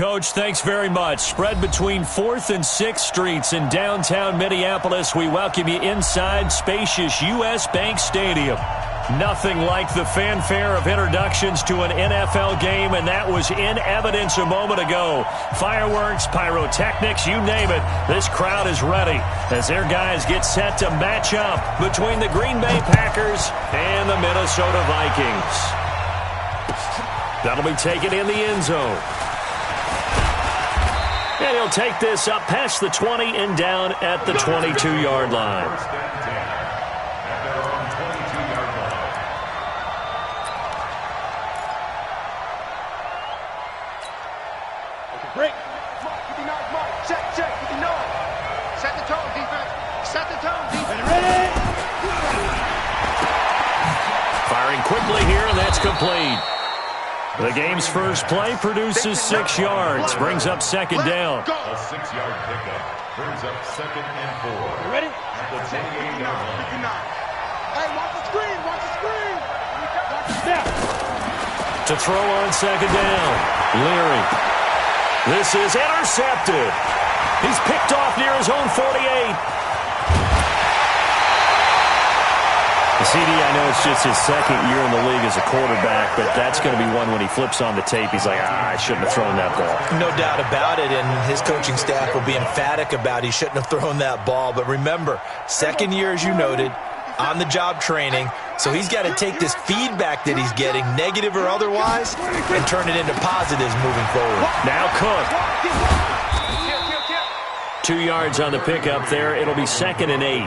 Coach. Thanks very much. Spread between 4th and 6th Streets in downtown Minneapolis. We welcome you inside spacious U.S. Bank Stadium. Nothing like the fanfare of introductions to an NFL game, and that was in evidence a moment ago. Fireworks, pyrotechnics, you name it. This crowd is ready as their guys get set to match up between the Green Bay Packers and the Minnesota Vikings. That'll be taken in the end zone. And he'll take this up past the 20 and down at the 22-yard line. Break. Mark, keep your nose, Mark. Check, keep your nose. Set the tone, defense. Set the tone, defense. Ready? Firing quickly here, and that's complete. The game's first play produces 6 yards, brings up second down. A 6-yard pickup brings up 2nd and 4. You ready? At the 28-yard line. Hey, watch the screen, watch the screen. Watch the step. To throw on second down, Leary. This is intercepted. He's picked off near his own 48. CD, I know it's just his second year in the league as a quarterback, but that's going to be one when he flips on the tape. He's like, I shouldn't have thrown that ball. No doubt about it, and his coaching staff will be emphatic about he shouldn't have thrown that ball. But remember, second year, as you noted, on-the-job training, so he's got to take this feedback that he's getting, negative or otherwise, and turn it into positives moving forward. Now Cook. 2 yards on the pickup there. It'll be 2nd and 8.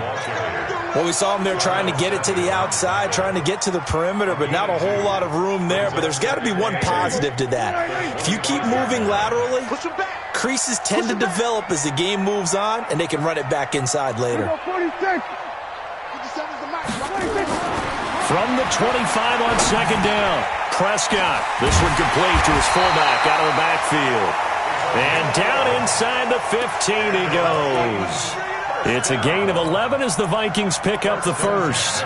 Well, we saw him there trying to get it to the outside, trying to get to the perimeter, but not a whole lot of room there. But there's got to be one positive to that. If you keep moving laterally, creases tend to develop as the game moves on, and they can run it back inside later. From the 25 on second down, Prescott. This one complete to his fullback out of the backfield. And down inside the 15 he goes. It's a gain of 11 as the Vikings pick up the first.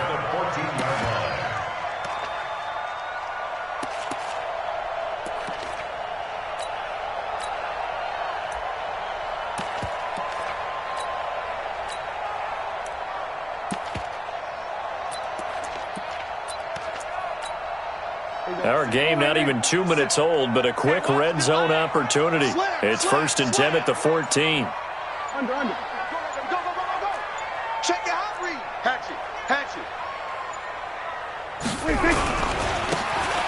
Our game not even 2 minutes old, but a quick red zone opportunity. It's 1st and 10 at the 14. Under. Check your hot read. Hatchet.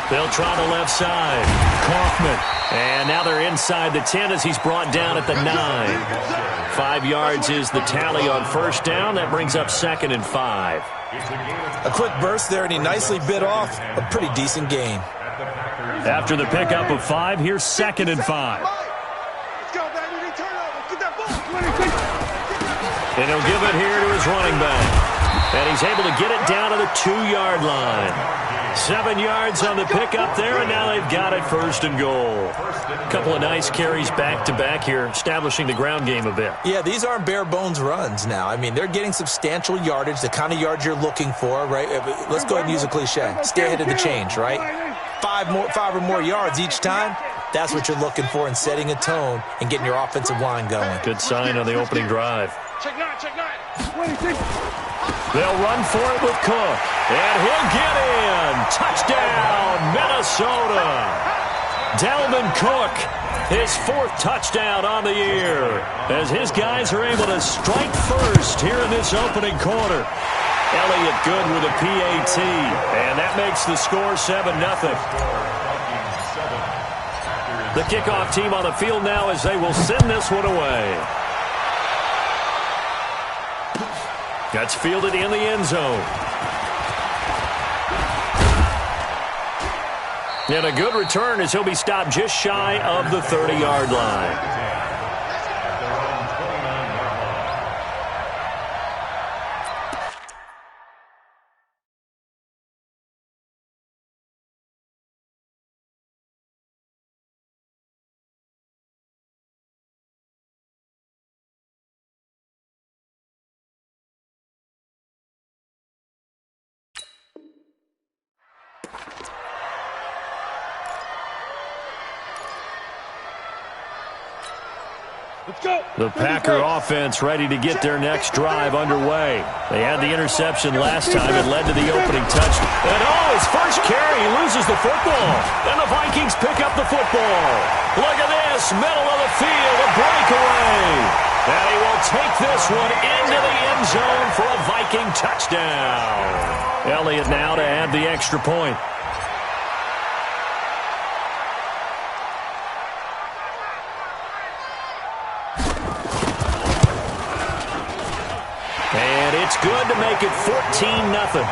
They'll try the left side. Kaufman. And now they're inside the 10 as he's brought down at the 9. 5 yards is the tally on first down. That brings up 2nd and 5. A quick burst there, and he nicely bit off a pretty decent gain. After the pickup of 5, here's 2nd and 5. Let's go, baby. Turn over. Get that ball. And he'll give it here to his running back. And he's able to get it down to the 2-yard line. 7 yards on the pickup there, and now they've got it 1st and goal. A couple of nice carries back-to-back here, establishing the ground game a bit. Yeah, these aren't bare-bones runs now. I mean, they're getting substantial yardage, the kind of yards you're looking for, right? Let's go ahead and use a cliche. Stay ahead of the change, right? 5 or more yards each time. That's what you're looking for in setting a tone and getting your offensive line going. Good sign on the opening drive. Check 9. They'll run for it with Cook. And he'll get in. Touchdown, Minnesota. Dalvin Cook, his 4th touchdown on the year, as his guys are able to strike first here in this opening quarter. Elliott good with a PAT, and that makes the score 7-0. The kickoff team on the field now as they will send this one away. That's fielded in the end zone. And a good return as he'll be stopped just shy of the 30-yard line. The Packer offense ready to get their next drive underway. They had the interception last time. It led to the opening touchdown. And his first carry, he loses the football. And the Vikings pick up the football. Look at this, middle of the field, a breakaway. And he will take this one into the end zone for a Viking touchdown. Elliott now to add the extra point. And it's good to make it 14-0.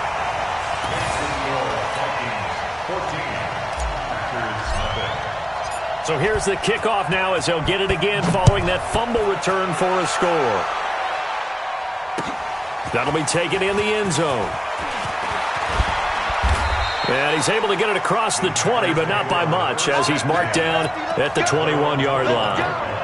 So here's the kickoff now as he'll get it again following that fumble return for a score. That'll be taken in the end zone. And he's able to get it across the 20, but not by much as he's marked down at the 21-yard line.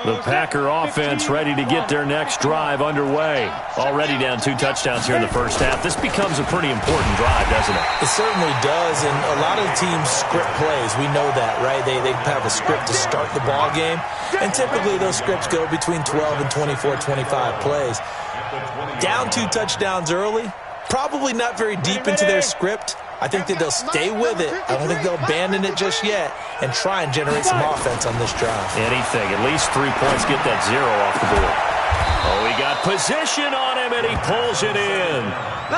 The Packer offense ready to get their next drive underway. Already down 2 touchdowns here in the first half. This becomes a pretty important drive, doesn't it? It certainly does, and a lot of the teams script plays. We know that, right? They have a script to start the ball game, and typically those scripts go between 12 and 24, 25 plays. Down 2 touchdowns early, probably not very deep into their script. I think that they'll stay with it. I don't think they'll abandon it just yet and try and generate some offense on this drive. Anything. At least 3 points. Get that 0 off the board. Oh, he got position on him, and he pulls it in.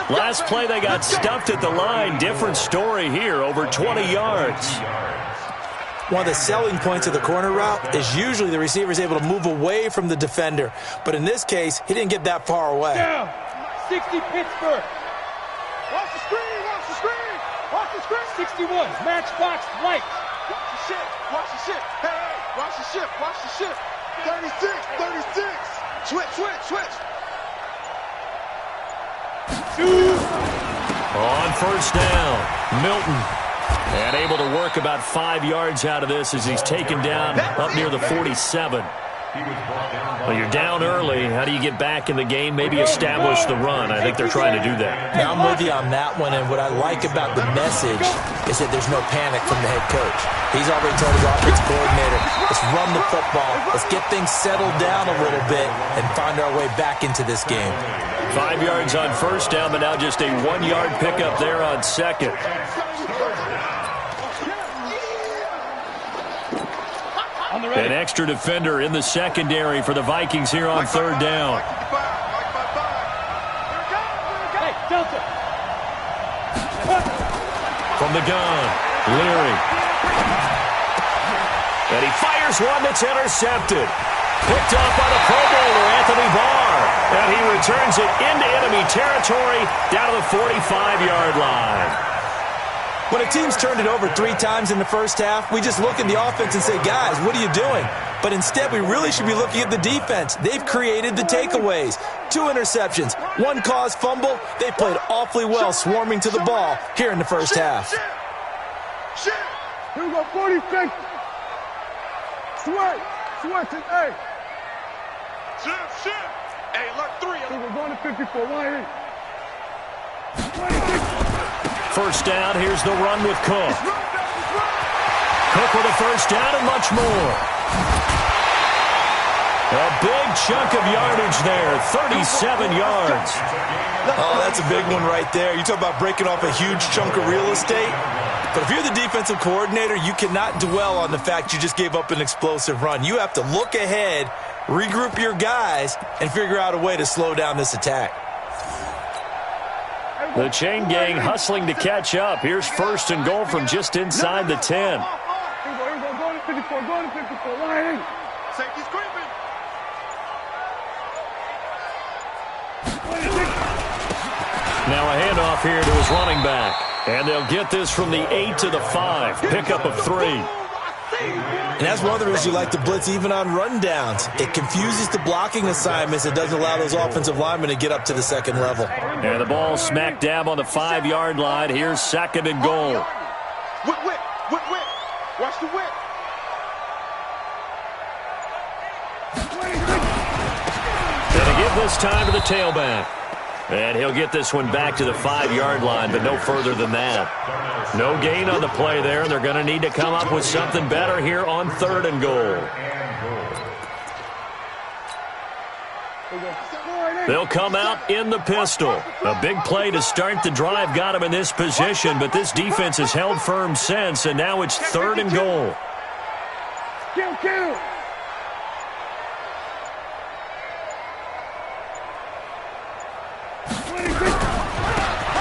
Last play, they got stuffed at the line. Different story here, over 20 yards. One of the selling points of the corner route is usually the receiver is able to move away from the defender. But in this case, he didn't get that far away. Down. 60 Pittsburgh. Watch the screen. Watch the screen. Watch the screen. 61. Matchbox White. Watch the ship. Watch the ship. Hey, watch the ship. Watch the ship. 36. 36. Switch, switch, switch. On first down, Milton. And able to work about 5 yards out of this as he's taken down up near the 47. Well, you're down early. How do you get back in the game? Maybe establish the run. I think they're trying to do that. Now, I'm with you on that one, and what I like about the message is that there's no panic from the head coach. He's already told his offensive coordinator, let's run the football, let's get things settled down a little bit and find our way back into this game. 5 yards on first down, but now just a 1-yard pickup there on second. An extra defender in the secondary for the Vikings here on third down. From the gun, Leary. And he fires one that's intercepted. Picked up by the Pro Bowler, Anthony Barr. And he returns it into enemy territory down to the 45-yard line. When a team's turned it over 3 times in the first half, we just look at the offense and say, guys, what are you doing? But instead, we really should be looking at the defense. They've created the takeaways. 2 interceptions, 1 caused fumble. They played awfully well swarming to the ball here in the first half. Here we go, 46. Switch. Switch it, hey. Shit. Hey, look, 3. We're going to 54. Why 26. First down, here's the run with Cook. Cook with a first down and much more. A big chunk of yardage there, 37 yards. Oh, that's a big one right there. You talk about breaking off a huge chunk of real estate. But if you're the defensive coordinator, you cannot dwell on the fact you just gave up an explosive run. You have to look ahead, regroup your guys, and figure out a way to slow down this attack. The chain gang hustling to catch up. Here's first and goal from just inside the 10. Here we go. Going to 54. Going to 54. Line. Safety's creeping. Now a handoff here to his running back. And they'll get this from the 8 to the 5. Pickup of 3. And that's one of the reasons you like to blitz even on rundowns. It confuses the blocking assignments. It doesn't allow those offensive linemen to get up to the second level. And the ball smack dab on the 5-yard line. Here's second and goal. Whip. Watch the whip. And to give this time to the tailback. And he'll get this one back to the 5-yard line, but no further than that. No gain on the play there. They're going to need to come up with something better here on 3rd and goal. They'll come out in the pistol. A big play to start the drive got him in this position, but this defense has held firm since, and now it's 3rd and goal.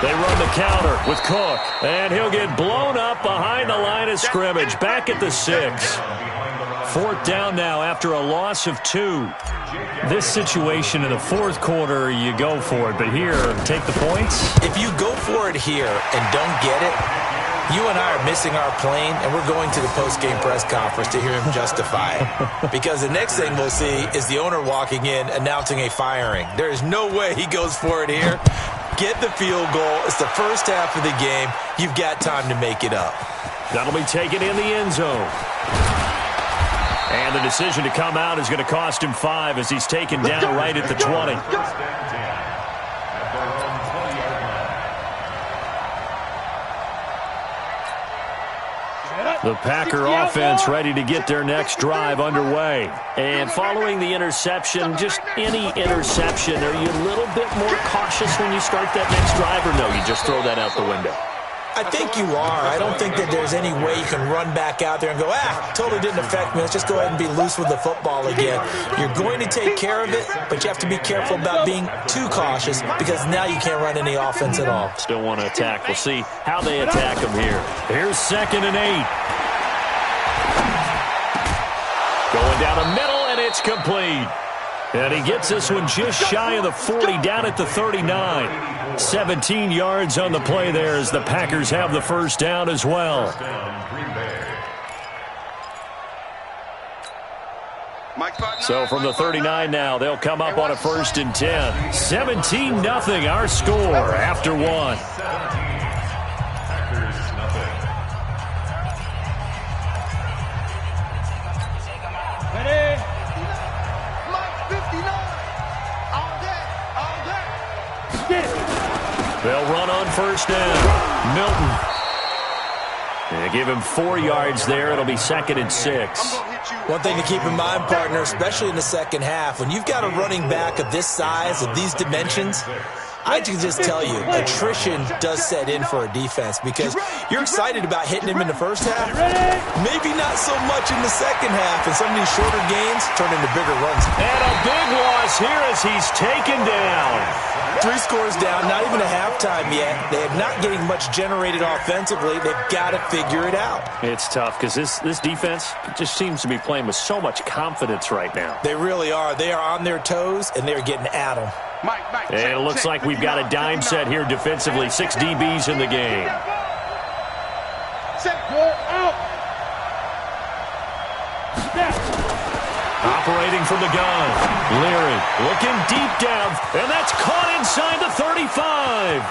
They run the counter with Cook, and he'll get blown up behind the line of scrimmage, back at the 6. 4th down now after a loss of 2. This situation in the 4th quarter, you go for it, but here, take the points. If you go for it here and don't get it, you and I are missing our plane, and we're going to the post-game press conference to hear him justify it. Because the next thing we'll see is the owner walking in announcing a firing. There is no way he goes for it here. Get the field goal. It's the first half of the game. You've got time to make it up. That'll be taken in the end zone. And the decision to come out is going to cost him 5 as he's taken down right at the 20. The Packer offense ready to get their next drive underway. And following the interception, just any interception, are you a little bit more cautious when you start that next drive, or no, you just throw that out the window? I think you are. I don't think that there's any way you can run back out there and go, totally didn't affect me. Let's just go ahead and be loose with the football again. You're going to take care of it, but you have to be careful about being too cautious because now you can't run any offense at all. Still want to attack. We'll see how they attack them here. Here's 2nd and 8. Going down the middle, and it's complete. And he gets this one just shy of the 40, down at the 39. 17 yards on the play there as the Packers have the first down as well. So from the 39 now, they'll come up on a 1st and 10. 17-0 our score after 1. They'll run on 1st down. Milton. They give him 4 yards there. It'll be 2nd and 6. One thing to keep in mind, partner, especially in the second half, when you've got a running back of this size, of these dimensions, I can just tell you, attrition does set in for a defense because you're excited about hitting him in the first half. Maybe not so much in the second half, and some of these shorter gains turn into bigger runs. And a big loss here as he's taken down. 3 scores down, not even a halftime yet. They are not getting much generated offensively. They've got to figure it out. It's tough because this defense just seems to be playing with so much confidence right now. They really are. They are on their toes, and they're getting at them. And it looks like we've got a dime set here defensively. 6 DBs in the game. Set, go, out. Operating from the gun. Leary looking deep down, and that's caught inside the 35.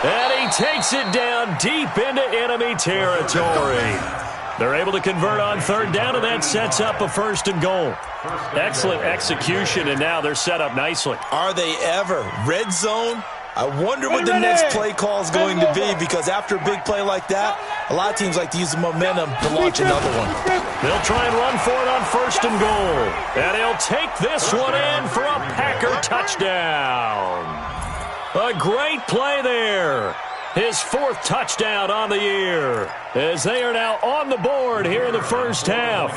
And he takes it down deep into enemy territory. They're able to convert on 3rd down, and that sets up a 1st and goal. Excellent execution, and now they're set up nicely. Are they ever? Red zone? I wonder what the next play call is going to be because after a big play like that, a lot of teams like to use the momentum to launch another one. They'll try and run for it on 1st and goal. And he'll take this one in for a Packer touchdown. A great play there. His 4th touchdown on the year as they are now on the board here in the first half.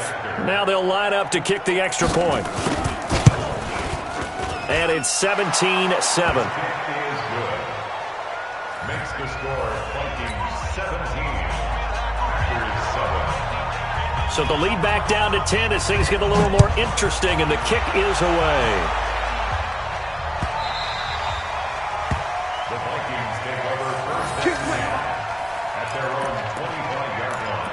Now they'll line up to kick the extra point. And it's 17-7. Makes the score Vikings 17. So the lead back down to 10 as things get a little more interesting, and the kick is away. The Vikings take over first and 10 at their own 25-yard line.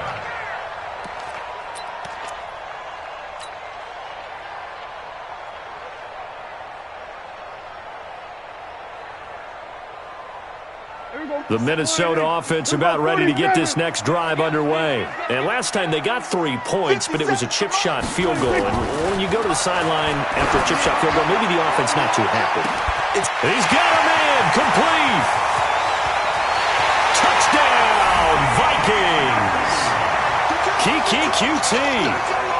The Minnesota offense about ready to get this next drive underway. And last time they got 3 points, but it was a chip shot field goal. And when you go to the sideline after a chip shot field goal, maybe the offense not too happy. He's got him in. Complete. Touchdown, Vikings. Kiki QT.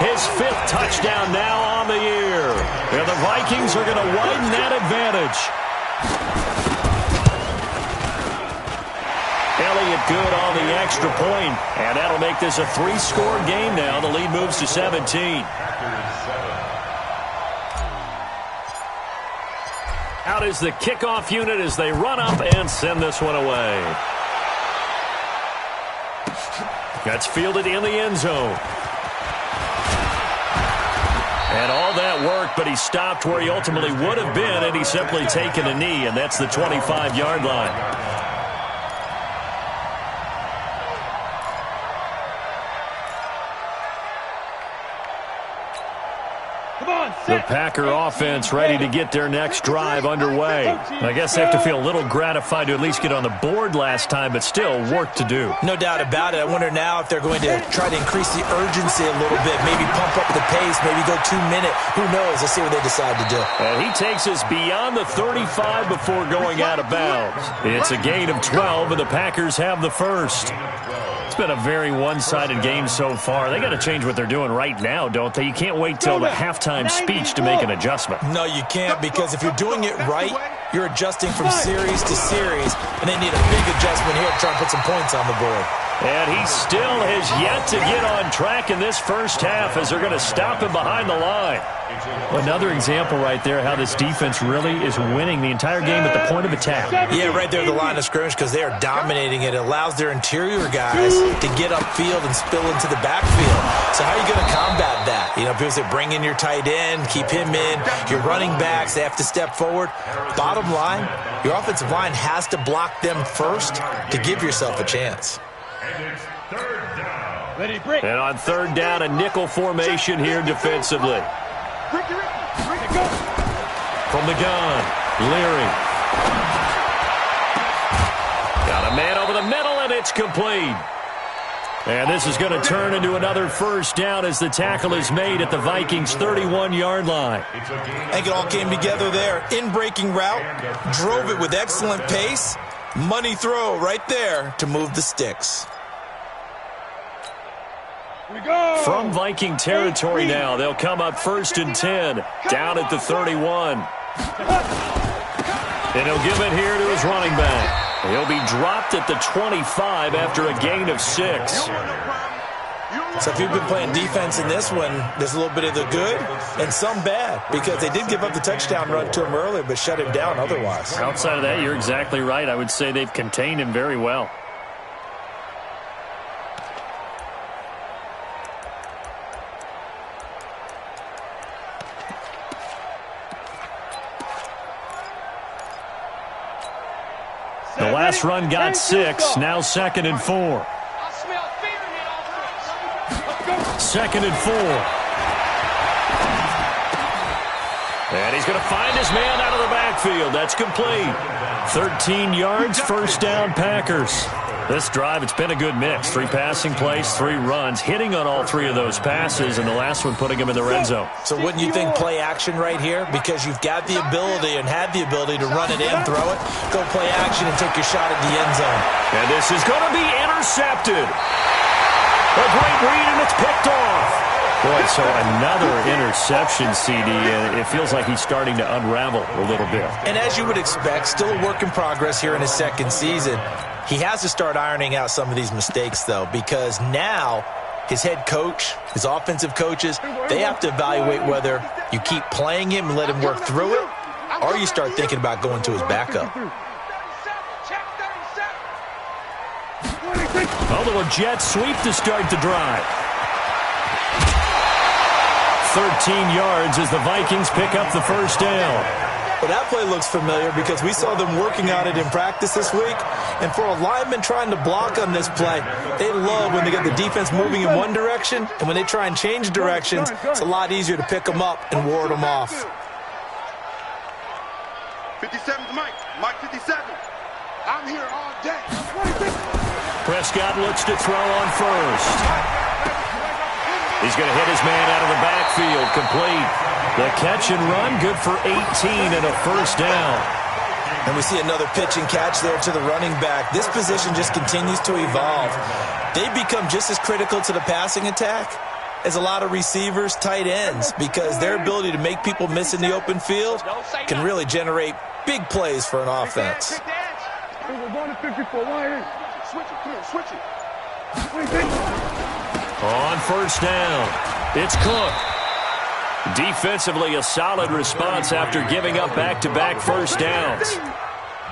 His 5th touchdown now on the year. And the Vikings are going to widen that advantage. Elliott good on the extra point, and that'll make this a 3-score game now. The lead moves to 17. Out is the kickoff unit as they run up and send this one away. That's fielded in the end zone. And all that worked, but he stopped where he ultimately would have been, and he's simply taken a knee, and that's the 25-yard line. The Packer offense ready to get their next drive underway. I guess they have to feel a little gratified to at least get on the board last time, but still work to do. No doubt about it. I wonder now if they're going to try to increase the urgency a little bit, maybe pump up the pace, maybe go 2-minute. Who knows? Let's see what they decide to do. And he takes us beyond the 35 before going out of bounds. It's a gain of 12, and the Packers have the first. It's been a very one-sided game so far. They got to change what they're doing right now, don't they? You can't wait till the halftime speech to make an adjustment. No, you can't, because if you're doing it right, you're adjusting from series to series, and they need a big adjustment here to try and put some points on the board. And he still has yet to get on track in this first half as they're going to stop him behind the line. Another example right there how this defense really is winning the entire game at the point of attack. Yeah, right there at the line of scrimmage, because they are dominating it. It allows their interior guys to get upfield and spill into the backfield. So how are you going to combat that? You know, people say bring in your tight end, keep him in. Your running backs, they have to step forward. Bottom line, your offensive line has to block them first to give yourself a chance. And it's 3rd down. Ready, break. And on 3rd down, a nickel formation here defensively. From the gun, Leary. Got a man over the middle, and it's complete. And this is going to turn into another first down as the tackle is made at the Vikings' 31-yard line. I think it all came together there. In-breaking route, drove it with excellent pace. Money throw right there to move the sticks. From Viking territory now, they'll come up 1st and 10, down at the 31. And he'll give it here to his running back. He'll be dropped at the 25 after a gain of 6. So if you've been playing defense in this one, there's a little bit of the good and some bad, because they did give up the touchdown run to him earlier but shut him down otherwise. Outside of that, you're exactly right. I would say they've contained him very well. The last run got 6, now 2nd and 4. 2nd and 4. And he's going to find his man out of the backfield. That's complete. 13 yards, 1st down, Packers. This drive, it's been a good mix. 3 passing plays, 3 runs, hitting on all 3 of those passes, and the last one putting him in the red zone. So wouldn't you think play action right here? Because you've got the ability and had the ability to run it in, throw it, go play action and take your shot at the end zone. And this is going to be intercepted. A great read, and it's picked off. Boy, so another interception, CD, and it feels like he's starting to unravel a little bit. And as you would expect, still a work in progress here in his 2nd season. He has to start ironing out some of these mistakes, though, because now his head coach, his offensive coaches, they have to evaluate whether you keep playing him and let him work through it, or you start thinking about going to his backup. Although a jet sweep to start the drive. 13 yards as the Vikings pick up the 1st down. Well, that play looks familiar because we saw them working on it in practice this week. And for a lineman trying to block on this play, they love when they get the defense moving in one direction. And when they try and change directions, it's a lot easier to pick them up and ward them off. 57's Mike. Mike 57. I'm here all day. Prescott looks to throw on 1st. He's going to hit his man out of the backfield, complete. The catch and run, good for 18 and a 1st down. And we see another pitch and catch there to the running back. This position just continues to evolve. They become just as critical to the passing attack as a lot of receivers, tight ends, because their ability to make people miss in the open field can really generate big plays for an offense. We're going to 54. Switch it. On first down, it's Cook. Defensively, a solid response after giving up back-to-back first downs.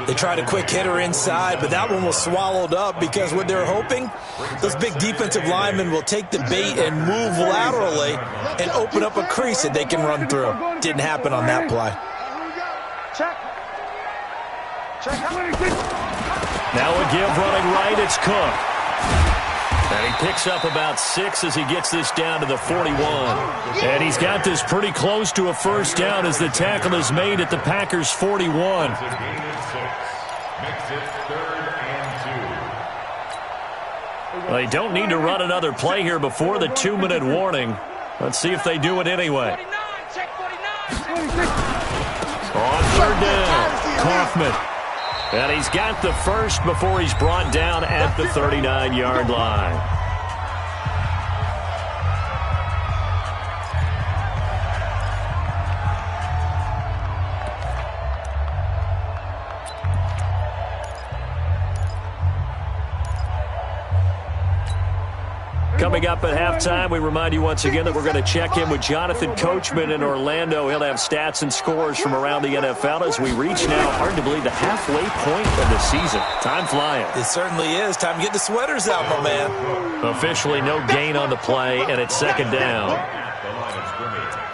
They tried a quick hitter inside, but that one was swallowed up because what they're hoping, those big defensive linemen will take the bait and move laterally and open up a crease that they can run through. Didn't happen on that play. Now a give running right, it's Cook. And he picks up about 6 as he gets this down to the 41. And he's got this pretty close to a first down as the tackle is made at the Packers' 41. They don't need to run another play here before the 2-minute warning. Let's see if they do it anyway. On third down, Kaufman. And he's got the first before he's brought down at the 39-yard line. Coming up at halftime, we remind you once again that we're going to check in with Jonathan Coachman in Orlando. He'll have stats and scores from around the NFL as we reach now, hard to believe, the halfway point of the season. Time flying. It certainly is. Time to get the sweaters out, my man. Officially no gain on the play, and it's second down.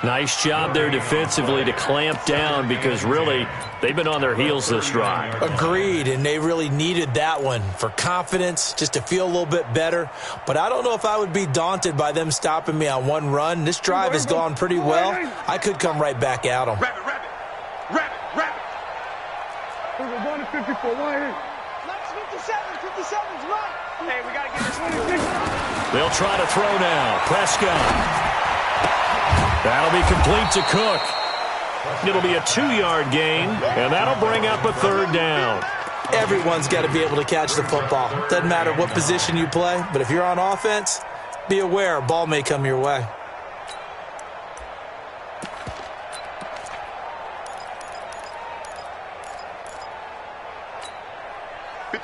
Nice job there defensively to clamp down because really they've been on their heels this drive. Agreed, and they really needed that one for confidence, just to feel a little bit better. But I don't know if I would be daunted by them stopping me on one run. This drive has gone pretty well. I could come right back at them. Rabbit. We're going to 54. Let's 57's right. Hey, we got to get this. They'll try to throw now. Prescott. That'll be complete to Cook. It'll be a 2-yard gain, and that'll bring up a third down. Everyone's got to be able to catch the football. Doesn't matter what position you play, but if you're on offense, be aware a ball may come your way.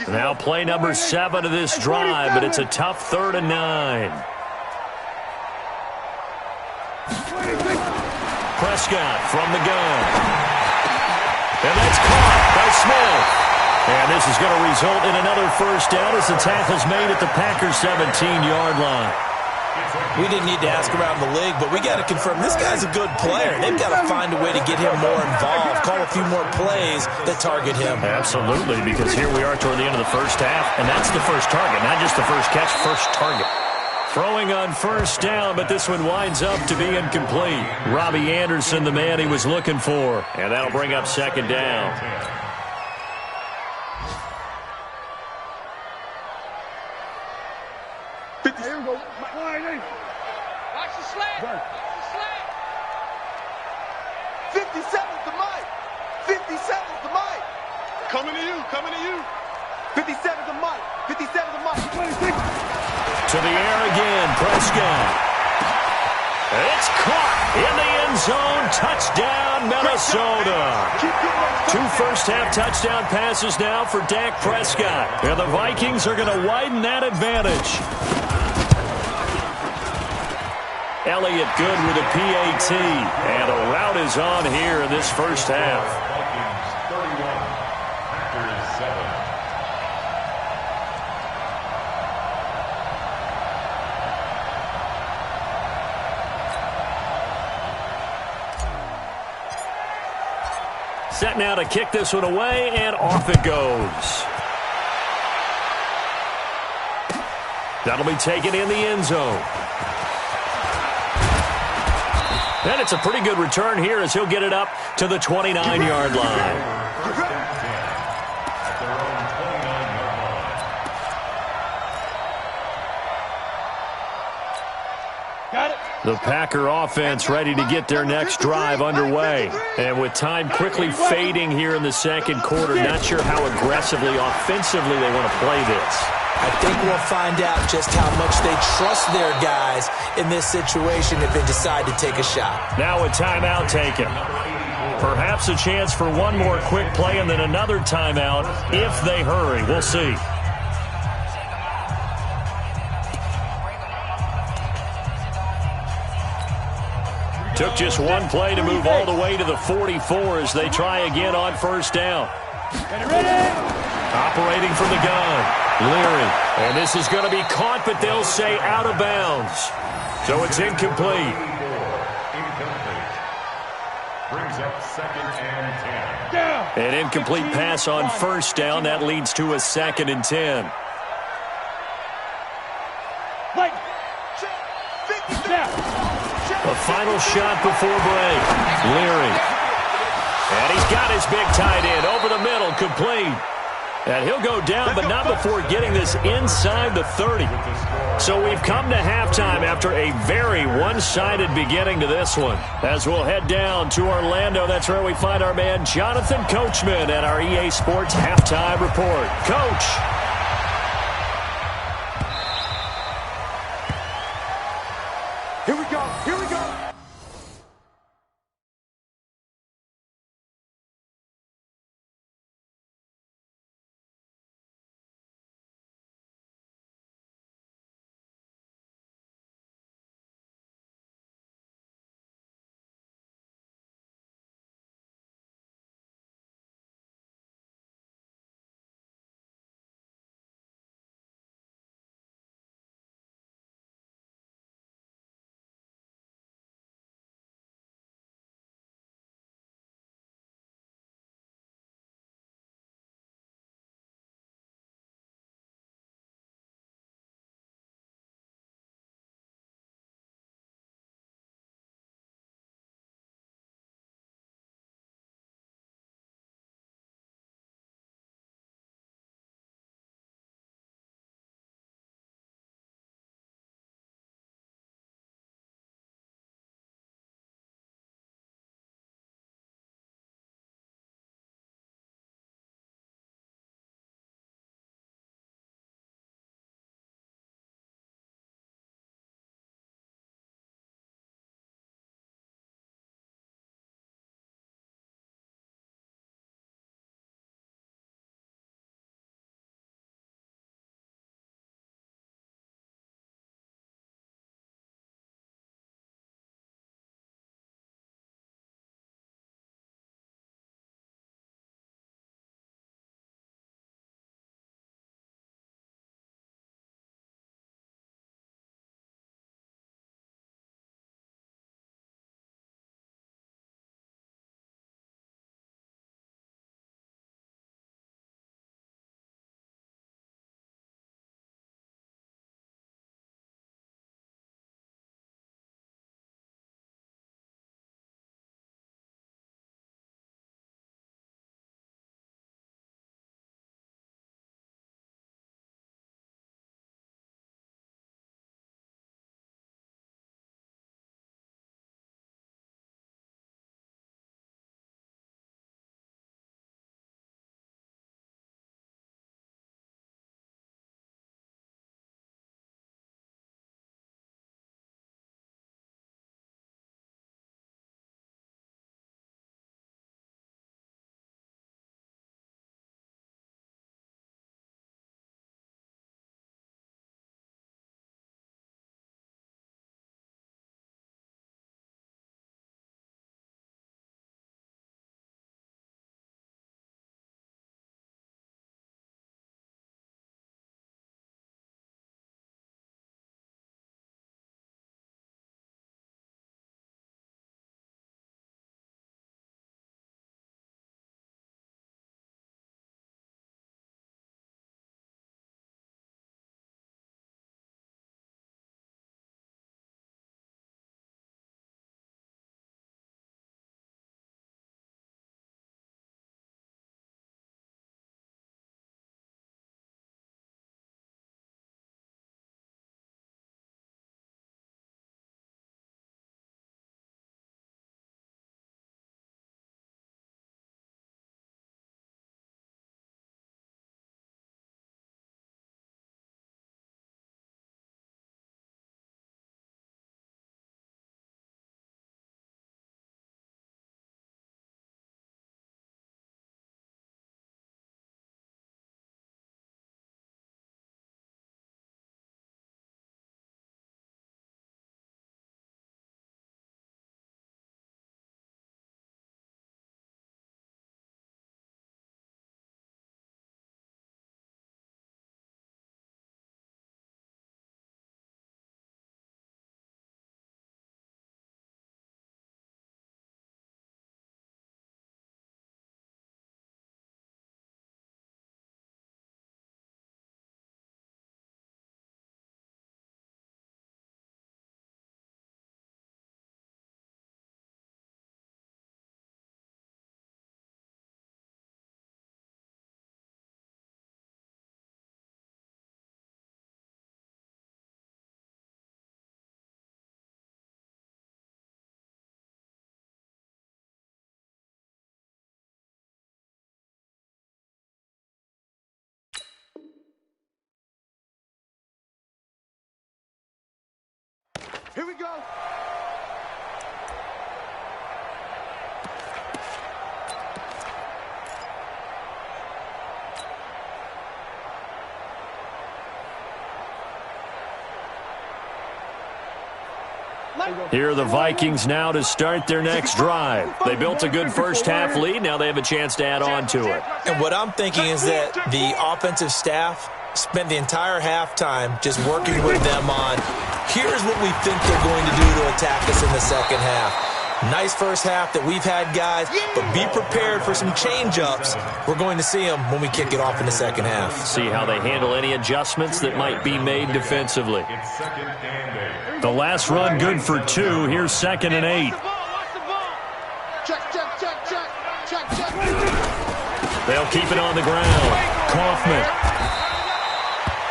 Now play number 7 of this drive, but it's a tough 3rd and 9. Prescott from the gun. And that's caught by Smith. And this is going to result in another first down as the tackle's made at the Packers' 17-yard line. We didn't need to ask around the league, but we got to confirm this guy's a good player. They've got to find a way to get him more involved, call a few more plays that target him. Absolutely, because here we are toward the end of the first half, and that's the first target, not just the first catch, first target. Throwing on first down, but this one winds up to be incomplete. Robbie Anderson, the man he was looking for, and that'll bring up second down. Here we go. Watch the slant. 57's the mic. 57's the mic. Coming to you. 57's the mic. 57's the mic. To the air again, Prescott. It's caught in the end zone. Touchdown, Minnesota. 2 first-half touchdown passes now for Dak Prescott. And the Vikings are going to widen that advantage. Elliott good with a PAT. And a rout is on here in this first half. Vikings 31, Packers 7. Set now to kick this one away, and off it goes. That'll be taken in the end zone. And it's a pretty good return here as he'll get it up to the 29-yard line. The Packer offense ready to get their next drive underway. And with time quickly fading here in the second quarter, not sure how aggressively, offensively they want to play this. I think we'll find out just how much they trust their guys in this situation if they decide to take a shot. Now a timeout taken. Perhaps a chance for one more quick play and then another timeout if they hurry. We'll see. Took just one play to move all the way to the 44 as they try again on first down. Operating from the gun. Leary. And this is going to be caught, but they'll say out of bounds. So it's incomplete. Brings up 2nd and 10. An incomplete pass on first down. That leads to a 2nd and 10. A final shot before break. Leary. And he's got his big tight end over the middle, complete. And he'll go down, but not before getting this inside the 30. So we've come to halftime after a very one-sided beginning to this one. As we'll head down to Orlando, that's where we find our man Jonathan Coachman at our EA Sports Halftime Report. Coach. Here we go. Here are the Vikings now to start their next drive. They built a good first-half lead. Now they have a chance to add on to it. And what I'm thinking is that the offensive staff spent the entire halftime just working with them on, here's what we think they're going to do to attack us in the second half. Nice first half that we've had, guys, but be prepared for some change-ups. We're going to see them when we kick it off in the second half. See how they handle any adjustments that might be made defensively. The last run good for 2. Here's 2nd and 8. Check. They'll keep it on the ground. Kaufman.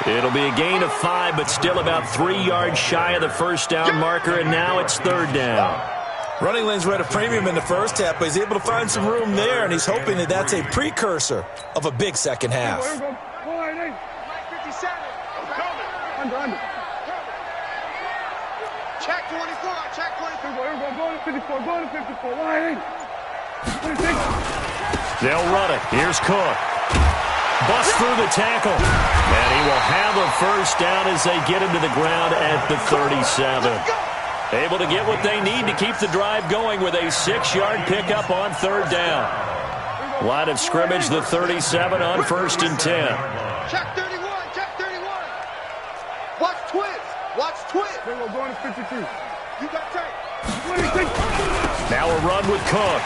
It'll be a gain of 5, but still about 3 yards shy of the first down marker, and now it's 3rd down. Running lanes were at a premium in the first half, but he's able to find some room there, and he's hoping that that's a precursor of a big second half. Check 24, check 24. They'll run it. Here's Cook. Bust through the tackle. And he will have a first down as they get him to the ground at the 37. Able to get what they need to keep the drive going with a 6-yard pickup on 3rd down. Line of scrimmage, the 37 on 1st and 10. Check 31. Watch twist. We're going to 52. You got tape. Now a run with Cook.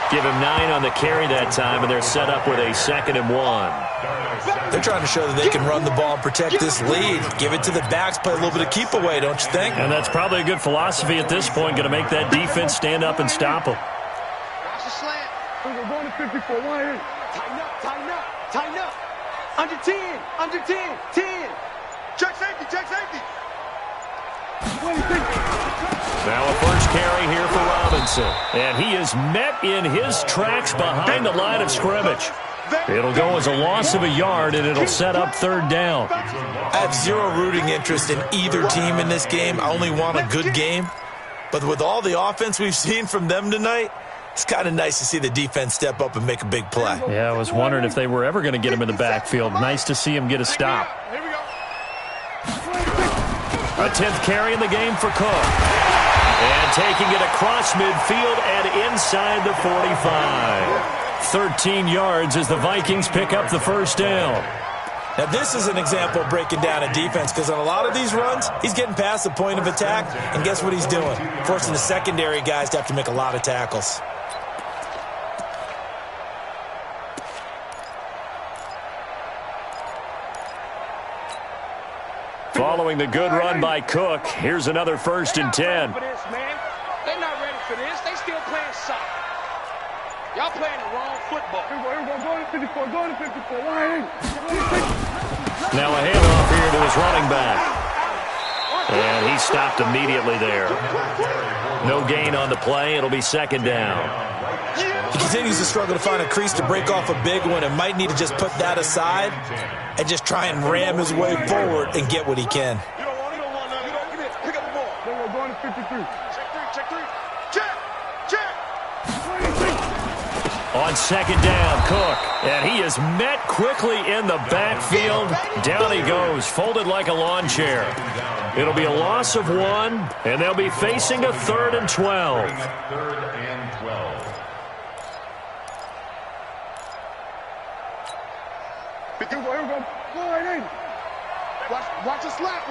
Give him 9 on the carry that time, and they're set up with a 2nd and 1. They're trying to show that they can run the ball and protect this lead. Give it to the backs, play a little bit of keep away, don't you think? And that's probably a good philosophy at this point, going to make that defense stand up and stop them. Watch the slant. We're going to 54. Tighten up. Under 10. 10. Check safety. Now a first carry here for Robinson. And he is met in his tracks behind the line of scrimmage. It'll go as a loss of a yard, and it'll set up 3rd down. I have zero rooting interest in either team in this game. I only want a good game. But with all the offense we've seen from them tonight, it's kind of nice to see the defense step up and make a big play. Yeah, I was wondering if they were ever going to get him in the backfield. Nice to see him get a stop. A 10th carry in the game for Cook. And taking it across midfield and inside the 45. 13 yards as the Vikings pick up the first down. Now, this is an example of breaking down a defense, because on a lot of these runs, he's getting past the point of attack, and guess what he's doing? Forcing the secondary guys to have to make a lot of tackles. Following the good run by Cook, here's another 1st and 10. They're not ready for this. They still playing soccer. Y'all playing the wrong football. Going to 54. Now a handoff here to his running back. And he stopped immediately there. No gain on the play. It'll be 2nd down. He continues to struggle to find a crease to break off a big one and might need to just put that aside and just try and ram his way forward and get what he can. You don't want that. Pick up the ball. We're going to 53. Check 3. Check. On 2nd down, Cook. And he is met quickly in the backfield. Down he goes, folded like a lawn chair. It'll be a loss of 1, and they'll be facing a 3rd and 12. 3rd and 12. Watch the slant.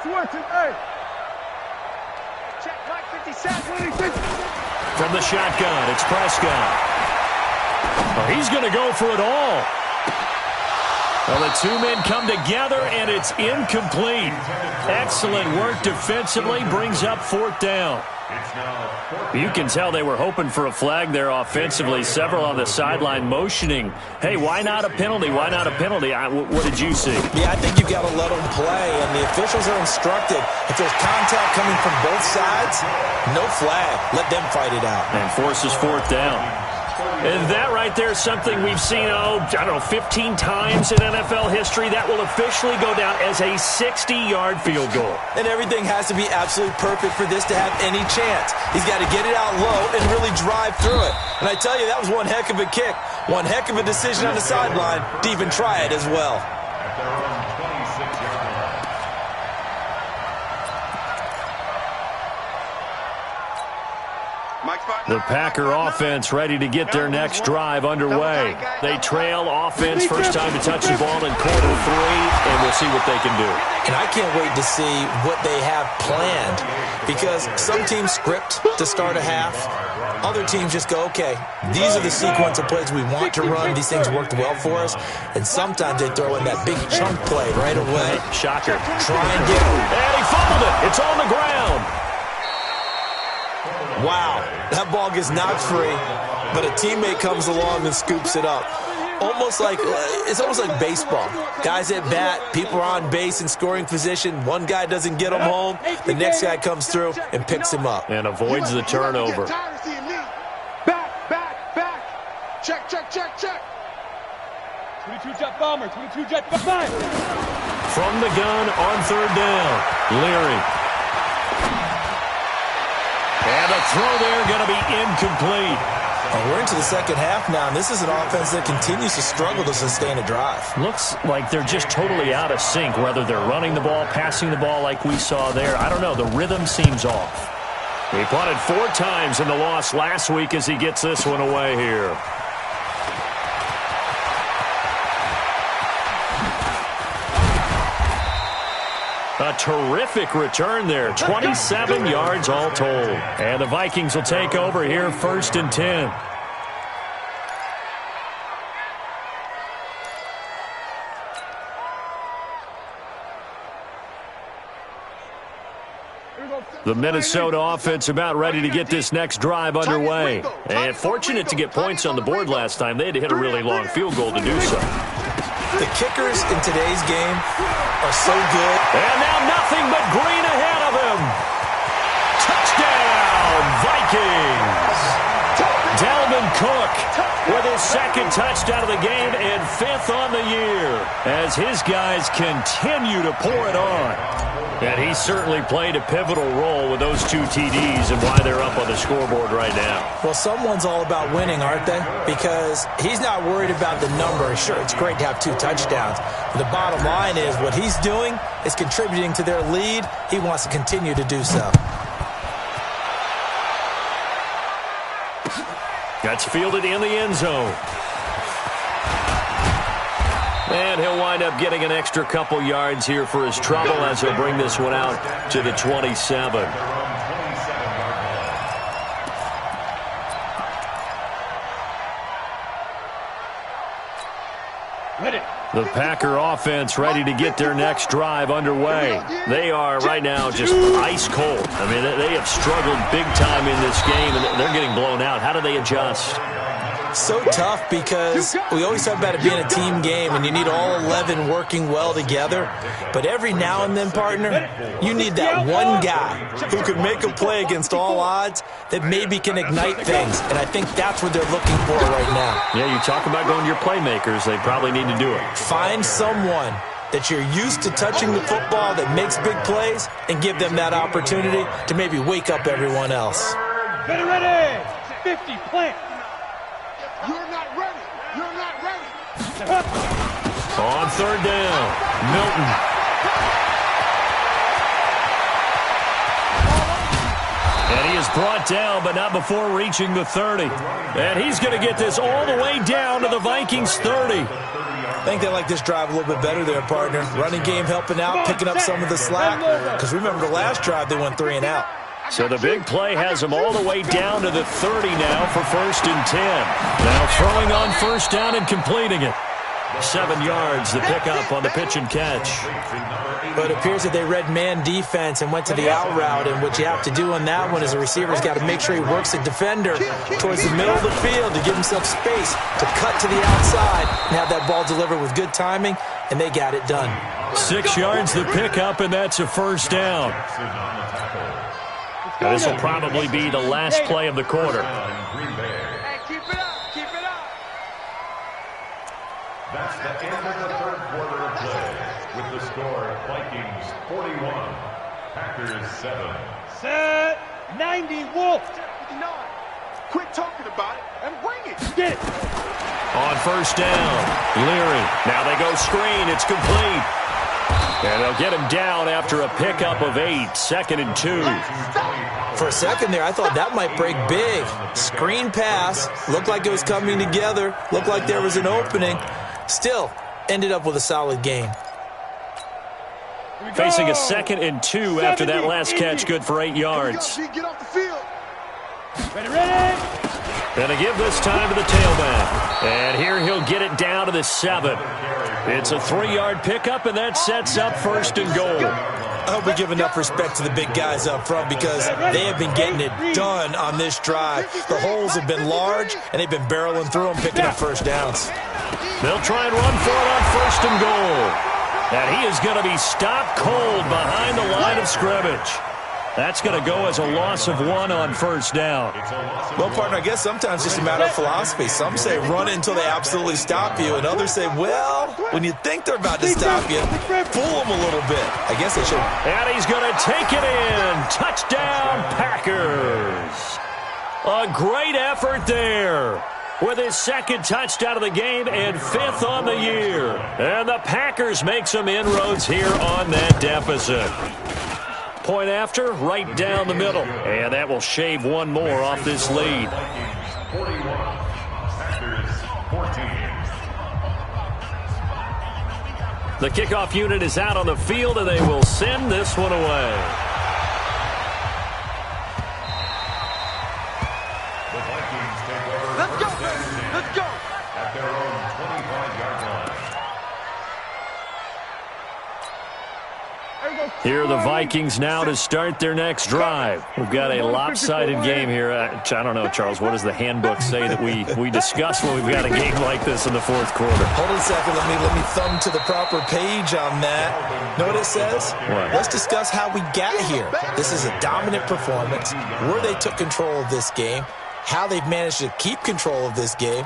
Switch. Hey. Check Mike 57. From the shotgun, it's Prescott. Oh, he's going to go for it all. Well, the 2 men come together, and it's incomplete. Excellent work defensively, brings up 4th down. You can tell they were hoping for a flag there offensively. Several on the sideline motioning, hey, why not a penalty? Why not a penalty? What did you see? Yeah, I think you've got to let them play, and the officials are instructed. If there's contact coming from both sides, no flag. Let them fight it out. And forces 4th down. And that right there is something we've seen, I don't know, 15 times in NFL history. That will officially go down as a 60-yard field goal. And everything has to be absolutely perfect for this to have any chance. He's got to get it out low and really drive through it. And I tell you, that was one heck of a kick. One heck of a decision on the sideline to even try it as well. The Packer offense ready to get their next drive underway. They trail offense, first time to touch the ball in quarter 3, and we'll see what they can do. And I can't wait to see what they have planned, because some teams script to start a half. Other teams just go, okay, these are the sequence of plays we want to run. These things worked well for us. And sometimes they throw in that big chunk play right away. Shocker. Try and get it. And he fumbled it. It's on the ground. Wow, that ball gets knocked free, but a teammate comes along and scoops it up. It's almost like baseball. Guys at bat, people are on base in scoring position. One guy doesn't get him home. The next guy comes through and picks him up. And avoids the turnover. Back. Check. 22 jet bomber, 22 jet bomber. From the gun on third down, Leary. And a throw there going to be incomplete. We're into the second half now, and this is an offense that continues to struggle to sustain a drive. Looks like they're just totally out of sync, whether they're running the ball, passing the ball like we saw there. I don't know. The rhythm seems off. He punted 4 times in the loss last week as he gets this one away here. A terrific return there. 27 yards all told. And the Vikings will take over here, 1st and 10. The Minnesota offense about ready to get this next drive underway. And fortunate to get points on the board last time. They had to hit a really long field goal to do so. The kickers in today's game are so good. And now nothing but green ahead of him. Touchdown, Vikings. Dalvin Cook with his 2nd touchdown of the game and 5th on the year as his guys continue to pour it on. And he certainly played a pivotal role with those 2 TDs and why they're up on the scoreboard right now. Well, someone's all about winning, aren't they? Because he's not worried about the number. Sure, it's great to have 2 touchdowns. But the bottom line is what he's doing is contributing to their lead. He wants to continue to do so. That's fielded in the end zone. And he'll wind up getting an extra couple yards here for his trouble as he'll bring this one out to the 27. The Packer offense ready to get their next drive underway. They are right now just ice cold. I mean, they have struggled big time in this game, and they're getting blown out. How do they adjust? So tough because we always talk about it being a team game and you need all 11 working well together. But every now and then, partner, you need that one guy who can make a play against all odds that maybe can ignite things. And I think that's what they're looking for right now. Yeah, you talk about going to your playmakers. They probably need to do it. Find someone that you're used to touching the football that makes big plays and give them that opportunity to maybe wake up everyone else. Get it ready. 50, plant. You're not ready. On third down, Milton. And he is brought down, but not before reaching the 30. And he's going to get this all the way down to the Vikings 30. I think they like this drive a little bit better there, partner. Running game helping out, picking up some of the slack. Because remember, the last drive they went 3 and out. So the big play has him all the way down to the 30 now for 1st and 10. Now throwing on 1st down and completing it. 7 yards, the pickup on the pitch and catch. But it appears that they read man defense and went to the out route. And what you have to do on that one is the receiver's got to make sure he works the defender towards the middle of the field to give himself space to cut to the outside and have that ball delivered with good timing, and they got it done. 6 yards, the pickup, and that's a 1st down. Now, this will probably be the last play of the quarter. Hey, keep it up. That's the end of the third quarter of play. With the score, Vikings 41, Packers 7. Set 90 Wolf. 59. Quit talking about it and bring it. Get it. On first down, Leary. Now they go screen. It's complete. And they'll get him down after a pickup of 8. 2nd and 2. For a second there, I thought that might break big. Screen pass. Looked like it was coming together. Looked like there was an opening. Still, ended up with a solid game. Facing a 2nd and 2 after that last catch. Good for 8 yards. Get off the field. Ready. Gonna give this time to the tailback. And here he'll get it down to the 7. It's a 3-yard pickup, and that sets up 1st and goal. I hope we give enough respect to the big guys up front because they have been getting it done on this drive. The holes have been large, and they've been barreling through them, picking up first downs. They'll try and run for it on 1st and goal. And he is going to be stopped cold behind the line of scrimmage. That's going to go as a loss of 1 on 1st down. Well, partner, I guess sometimes it's just a matter of philosophy. Some say run it until they absolutely stop you, and others say, well, when you think they're about to stop you, fool them a little bit. I guess they should. And he's going to take it in. Touchdown, Packers. A great effort there, with his 2nd touchdown of the game and 5th on the year. And the Packers make some inroads here on that deficit. Point after, right down the middle. And that will shave 1 more off this lead. 41, Packers 14. The kickoff unit is out on the field, and they will send this one away. The Vikings take over. Let's go, first and 10 let's go. At their own 25-yard line. Here are the Vikings now to start their next drive. We've got a lopsided game here. I don't know, Charles, what does the handbook say that we discuss when we've got a game like this in the 4th quarter? Hold on a second. Let me thumb to the proper page on that. Know what it says? What? Let's discuss how we got here. This is a dominant performance, where they took control of this game, how they've managed to keep control of this game,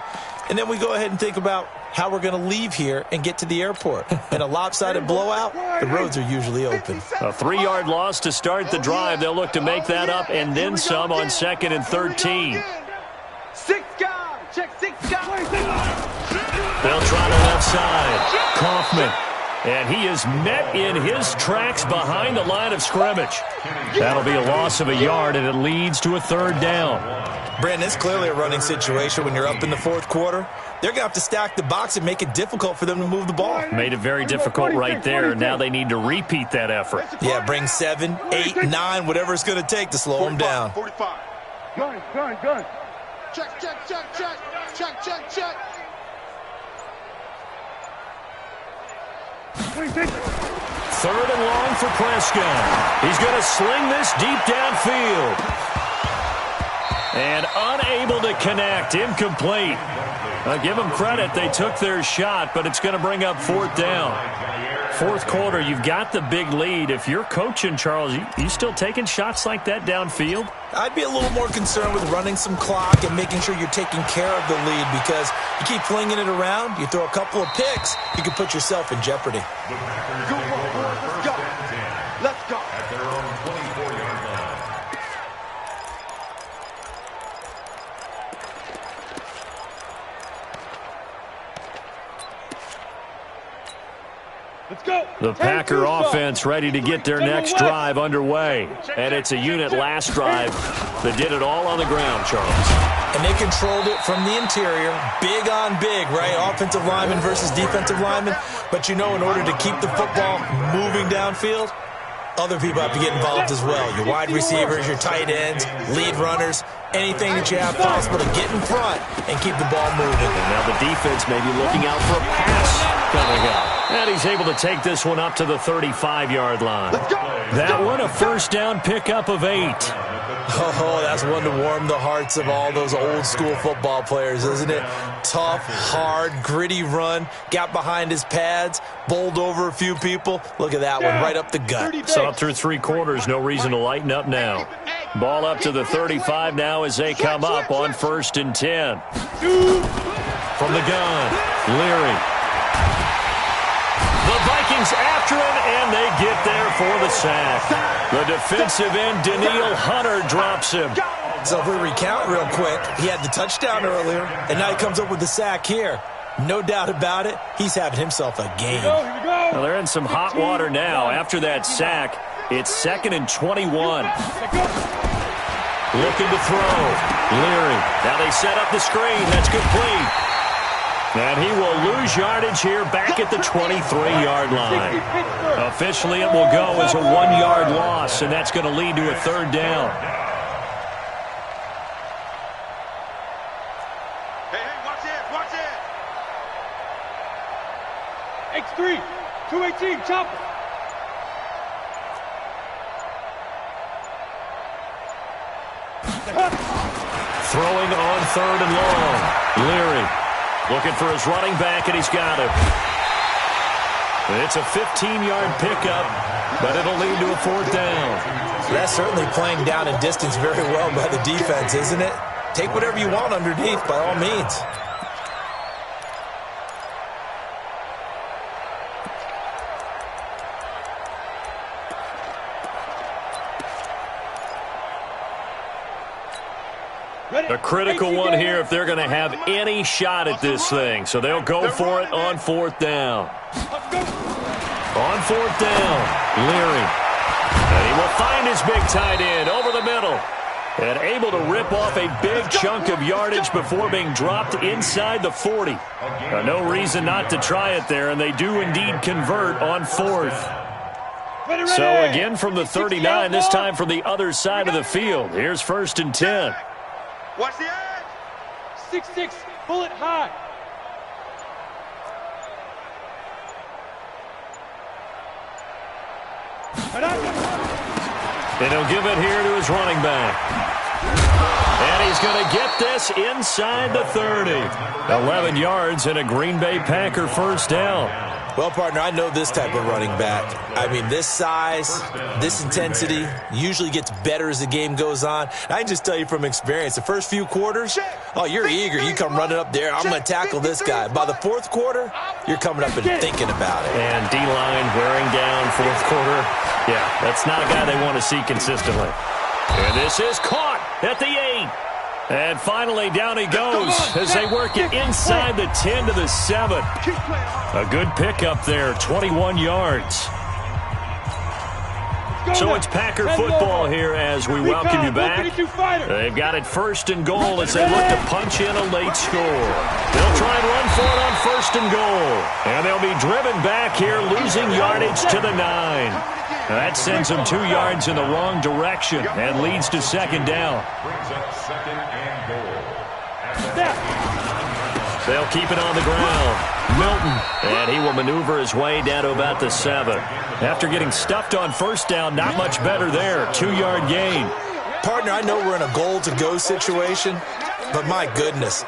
and then we go ahead and think about how we're going to leave here and get to the airport. In a lopsided blowout, the roads are usually open. A 3-yard loss to start the drive. They'll look to make that up and then some on 2nd and 13. 6 guys. Check 6 guys. They'll try the left side. Kaufman. And he is met in his tracks behind the line of scrimmage. That'll be a loss of 1 yard, and it leads to a 3rd down. Brandon, it's clearly a running situation when you're up in the 4th quarter. They're going to have to stack the box and make it difficult for them to move the ball. Made it very difficult right there. Now they need to repeat that effort. Yeah, bring 7, 8, 9, whatever it's going to take to slow them down. 45. Gun. Check. Check. 26. 3rd and long for Prescott. He's going to sling this deep downfield. And unable to connect. Incomplete. Give them credit. They took their shot, but it's going to bring up 4th down. 4th quarter, you've got the big lead. If you're coaching, Charles, you still taking shots like that downfield? I'd be a little more concerned with running some clock and making sure you're taking care of the lead, because you keep flinging it around, you throw a couple of picks, you can put yourself in jeopardy. Good one, boys. Let's go. Let's go. At their own 24-yard line. Let's go. The Packer offense ready to get their next drive underway. And it's a unit last drive that did it all on the ground, Charles. And they controlled it from the interior, big on big, right? Offensive lineman versus defensive lineman. But you know, in order to keep the football moving downfield, other people have to get involved as well. Your wide receivers, your tight ends, lead runners, anything that you have possible to get in front and keep the ball moving. And now the defense may be looking out for a pass coming up. And he's able to take this one up to the 35-yard line. That one, a 1st down pickup of 8. Oh, that's one to warm the hearts of all those old-school football players, isn't it? Tough, hard, gritty run, got behind his pads, bowled over a few people. Look at that one, right up the gut. So up through 3 quarters, no reason to lighten up now. Ball up to the 35 now as they come up on 1st and 10. From the gun, Leary. Vikings after him, and they get there for the sack. The defensive end, Daniil Hunter, drops him. So if we recount real quick, he had the touchdown earlier, and now he comes up with the sack here. No doubt about it, he's having himself a game. Here we go. Well, they're in some hot water now. After that sack, it's 2nd and 21. Looking to throw. Leary. Now they set up the screen. That's complete. And he will lose yardage here back at the 23-yard line. Officially, it will go as a 1-yard loss, and that's going to lead to a 3rd down. Hey, watch it, watch it. X3, 218, chopper. Throwing on 3rd and long. Leary looking for his running back, and he's got him. It's a 15-yard pickup, but it'll lead to a 4th down. That's certainly playing down and distance very well by the defense, isn't it? Take whatever you want underneath, by all means. A critical one here if they're going to have any shot at this thing. So they'll go for it on 4th down. On 4th down, Leary. And he will find his big tight end over the middle. And able to rip off a big chunk of yardage before being dropped inside the 40. No reason not to try it there, and they do indeed convert on 4th. So again from the 39, this time from the other side of the field. Here's 1st and 10. Watch the edge. 6'6", bullet high. And he'll give it here to his running back. And he's going to get this inside the 30. 11 yards and a Green Bay Packer 1st down. Well, partner, I know this type of running back. I mean, this size, this intensity usually gets better as the game goes on. I can just tell you from experience, the first few quarters, oh, you're eager. You come running up there, I'm going to tackle this guy. By the 4th quarter, you're coming up and thinking about it. And D-line wearing down 4th quarter. Yeah, that's not a guy they want to see consistently. And this is caught at the 8. And finally, down he goes as they work it inside the 10 to the 7. A good pickup there, 21 yards. So it's Packer football here as we welcome you back. They've got it 1st and goal as they look to punch in a late score. They'll try and run for it on 1st and goal. And they'll be driven back here, losing yardage to the 9. That sends them 2 yards in the wrong direction and leads to 2nd down. Brings up 2nd and goal. They'll keep it on the ground. Milton, and he will maneuver his way down to about the 7. After getting stuffed on 1st down, not much better there. 2-yard gain. Partner, I know we're in a goal-to-go situation, but my goodness,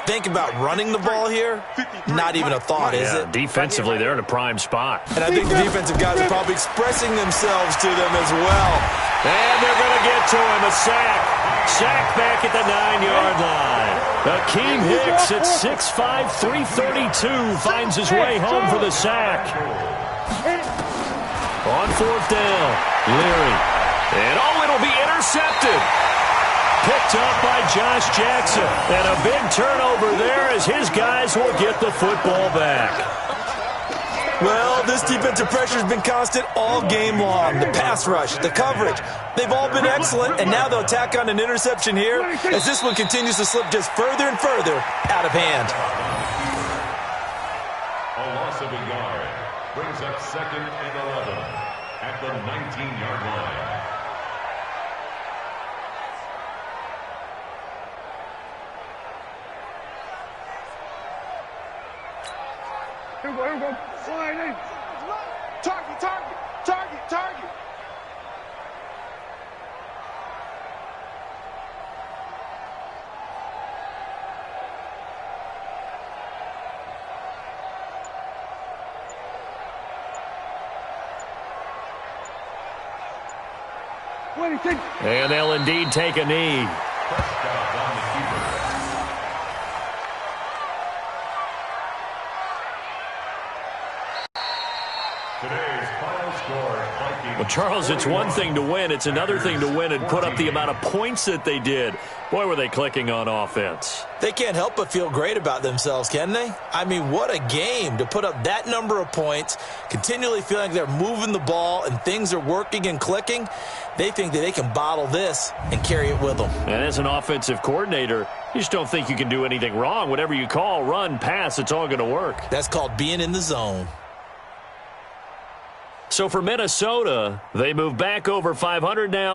think about running the ball here, not even a thought, is it? Defensively, they're in a prime spot. And I think the defensive guys are probably expressing themselves to them as well. And they're going to get to him, a sack. Sack back at the 9-yard line. Akeem Hicks at 6'5", 332 finds his way home for the sack. On 4th down, Leary. And it'll be intercepted. Picked up by Josh Jackson. And a big turnover there as his guys will get the football back. Well, this defensive pressure has been constant all game long. The pass rush, the coverage, they've all been excellent, and now they'll tack on an interception here as this one continues to slip just further and further out of hand. A loss of a yard brings up 2nd and 11 at the 19-yard line. Here we go. Slide in. Target, target, target, target. And they'll indeed take a knee. Today's final score, Vikings. Well, Charles, it's one thing to win. It's another thing to win and put up the amount of points that they did. Boy, were they clicking on offense. They can't help but feel great about themselves, can they? I mean, what a game to put up that number of points, continually feeling like they're moving the ball and things are working and clicking. They think that they can bottle this and carry it with them. And as an offensive coordinator, you just don't think you can do anything wrong. Whatever you call, run, pass, it's all going to work. That's called being in the zone. So for Minnesota, they move back over 500 now.